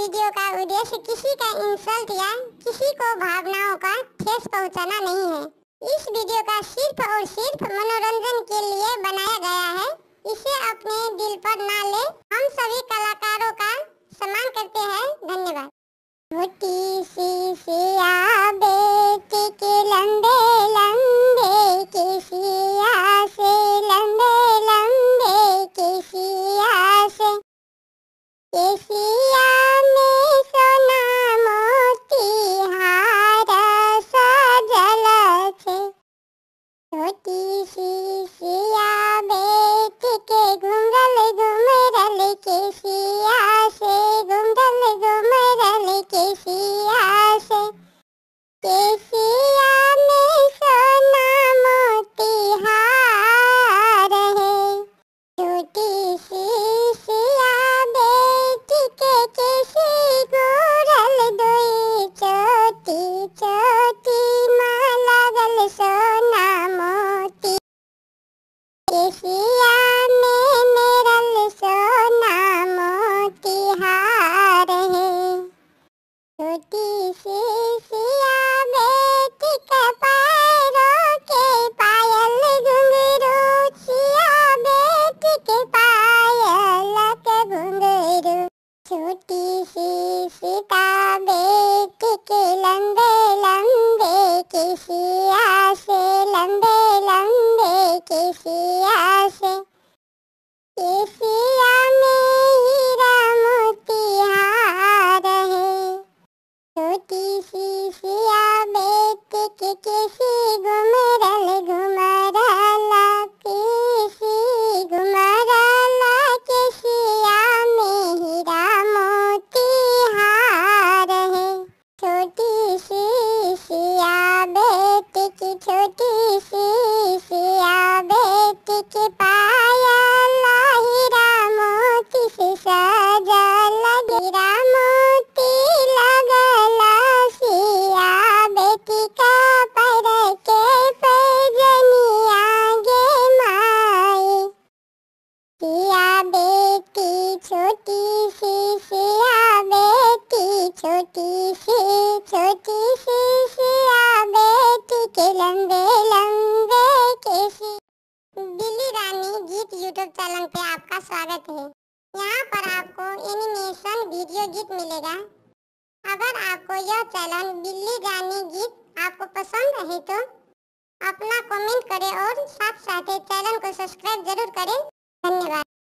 Video का उद्देश्य किसी का इंसल्ट या किसी को भावनाओं का ठेस पहुंचाना नहीं है। इस वीडियो का सिर्फ और सिर्फ मनोरंजन के लिए बनाया गया है। इसे अपने दिल पर ना ले। हम सभी कलाकारों का सम्मान करते हैं। धन्यवाद। छोटी सी सिया बेटी के लंबे लंबे केसिया से, लंबे लंबे केसिया से, केसिया में सोना मोती हार सजल छे। छोटी सी सिया बेटी के घुंघल घुमरल केसिया से, घुंघल घुमरल केसिया से, केसिया में सोना मोती हार है। छोटी सी सिया बेटी के केसी गोरल दुई छोटी छोटी माँ लगल सोना मोती, केसिया में मेरल सोना मोती हार है। छोटी सी सिया बेटी के पैरों के पायल घुंघरू, सिया बेटी के पायल के घुंघरू। छोटी सी सीता बेटी के लंबे लंबे केसिया से, लंबे लंबे केसिया से, केसिया में हीरा मोती हार है। छोटी सी सिया बेटी के केसी घुमरल घुमरल केसी घुमरल, केसिया में हीरा मोती हार है। छोटी सी सिया बेटी की, छोटी सी सिया बेटी के पायल हीरा मोती से सजल, हीरा मोती लगल सिया बेटी का पैर के पैजनिया गे माई। सिया बेटी छोटी सी सिया बेटी छोटी सी सिया बेटी के लंबे लंबे केसी। बिल्ली रानी गीत यूट्यूब चैनल पे आपका स्वागत है। यहाँ पर आपको एनिमेशन वीडियो गीत मिलेगा। अगर आपको यह चैनल बिल्ली रानी गीत आपको पसंद है तो अपना कमेंट करें और साथ साथ चैनल को सब्सक्राइब जरूर करें। धन्यवाद।